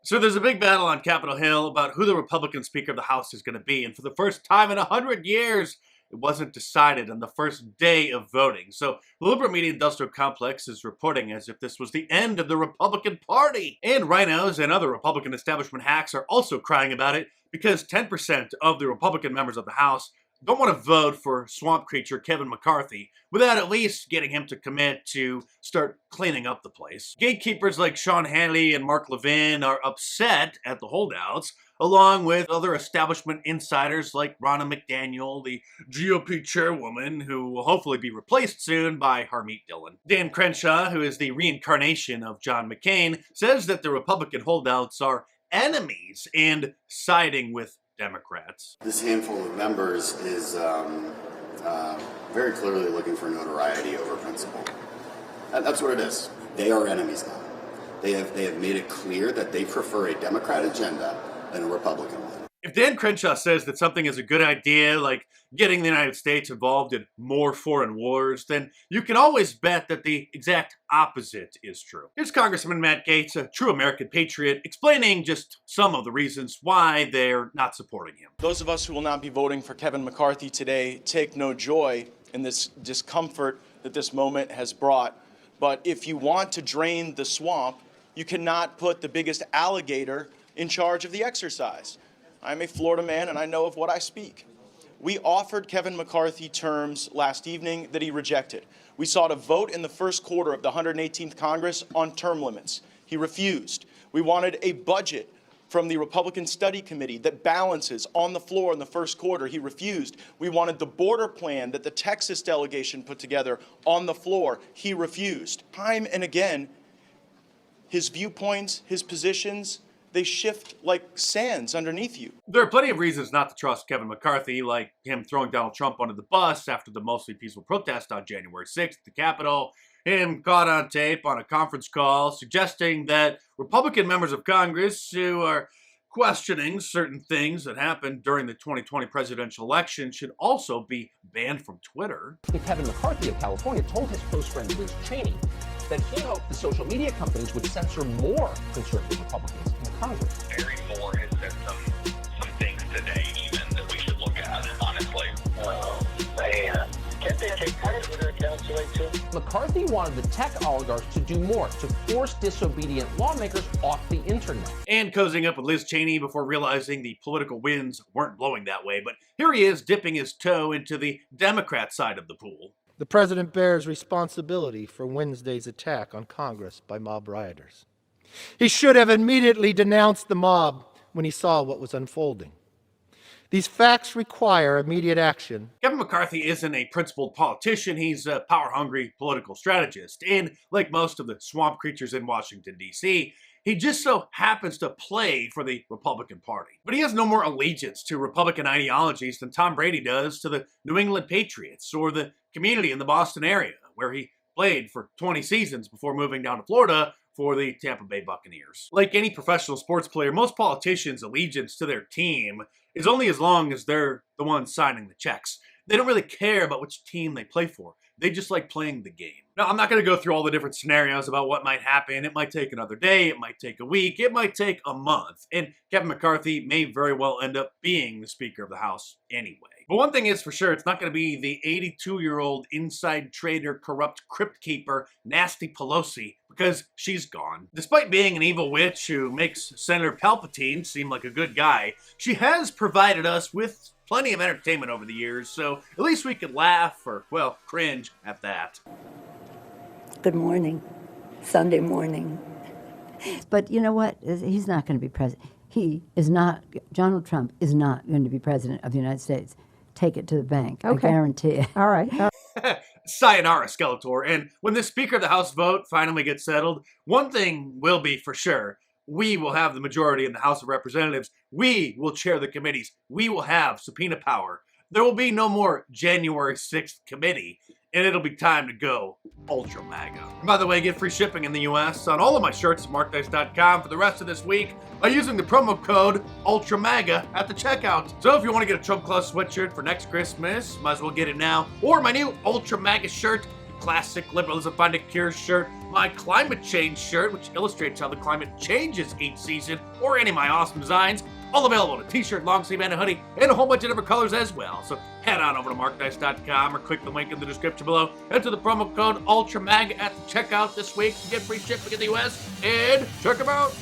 So there's a big battle on Capitol Hill about who the Republican Speaker of the House is going to be. And for the first time in 100 years, it wasn't decided on the first day of voting. So the liberal media industrial complex is reporting as if this was the end of the Republican Party. And rhinos and other Republican establishment hacks are also crying about it because 10% of the Republican members of the House don't want to vote for swamp creature Kevin McCarthy without at least getting him to commit to start cleaning up the place. Gatekeepers like Sean Hannity and Mark Levin are upset at the holdouts, along with other establishment insiders like Ronna McDaniel, the GOP chairwoman, who will hopefully be replaced soon by Harmeet Dillon. Dan Crenshaw, who is the reincarnation of John McCain, says that the Republican holdouts are enemies and siding with Democrats. This handful of members is very clearly looking for notoriety over principle. That's what it is. They are enemies now. They have made it clear that they prefer a Democrat agenda than a Republican one. If Dan Crenshaw says that something is a good idea, like getting the United States involved in more foreign wars, then you can always bet that the exact opposite is true. Here's Congressman Matt Gaetz, a true American patriot, explaining just some of the reasons why they're not supporting him. Those of us who will not be voting for Kevin McCarthy today take no joy in this discomfort that this moment has brought. But if you want to drain the swamp, you cannot put the biggest alligator in charge of the exercise. I'm a Florida man and I know of what I speak. We offered Kevin McCarthy terms last evening that he rejected. We sought a vote in the first quarter of the 118th Congress on term limits. He refused. We wanted a budget from the Republican Study Committee that balances on the floor in the first quarter. He refused. We wanted the border plan that the Texas delegation put together on the floor. He refused. Time and again, his viewpoints, his positions, they shift like sands underneath you. There are plenty of reasons not to trust Kevin McCarthy, like him throwing Donald Trump under the bus after the mostly peaceful protest on January 6th at the Capitol, him caught on tape on a conference call suggesting that Republican members of Congress who are questioning certain things that happened during the 2020 presidential election should also be banned from Twitter. Kevin McCarthy of California told his close friend Liz Cheney that he hoped the social media companies would censor more conservative Republicans in Congress. Barry Moore has said some things today even that we should look at, honestly. Oh, man. Can't they take credit for their counseling too? McCarthy wanted the tech oligarchs to do more, to force disobedient lawmakers off the internet. And cozying up with Liz Cheney before realizing the political winds weren't blowing that way. But here he is dipping his toe into the Democrat side of the pool. The president bears responsibility for Wednesday's attack on Congress by mob rioters. He should have immediately denounced the mob when he saw what was unfolding. These facts require immediate action. Kevin McCarthy isn't a principled politician. He's a power-hungry political strategist. And like most of the swamp creatures in Washington, D.C., he just so happens to play for the Republican Party. But he has no more allegiance to Republican ideologies than Tom Brady does to the New England Patriots or the community in the Boston area, where he played for 20 seasons before moving down to Florida for the Tampa Bay Buccaneers. Like any professional sports player, most politicians' allegiance to their team is only as long as they're the ones signing the checks. They don't really care about which team they play for. They just like playing the game. Now, I'm not going to go through all the different scenarios about what might happen. It might take another day. It might take a week. It might take a month. And Kevin McCarthy may very well end up being the Speaker of the House anyway. But one thing is for sure, it's not going to be the 82-year-old inside trader, corrupt crypt keeper, Nancy Pelosi, because she's gone. Despite being an evil witch who makes Senator Palpatine seem like a good guy, she has provided us with plenty of entertainment over the years, so at least we could laugh or, well, cringe at that. Good morning. Sunday morning. But you know what? He's not going to be president. He is not, Donald Trump is not going to be president of the United States. Take it to the bank. Okay. I guarantee it. All right. Sayonara, Skeletor. And when this Speaker of the House vote finally gets settled, one thing will be for sure. We will have the majority in the House of Representatives. We will chair the committees. We will have subpoena power. There will be no more January 6th committee, and it'll be time to go Ultra MAGA. And by the way, get free shipping in the US on all of my shirts at markdice.com for the rest of this week by using the promo code Ultra MAGA at the checkout. So if you want to get a Trump Claus sweatshirt for next Christmas, might as well get it now. Or my new Ultra MAGA shirt, classic liberalism find a cure shirt, my climate change shirt, which illustrates how the climate changes each season, or any of my awesome designs. All available in a t-shirt, long sleeve, and a hoodie, and a whole bunch of different colors as well. So head on over to markdice.com or click the link in the description below. Enter the promo code ULTRAMAG at the checkout this week to get free shipping in the US, and check them out.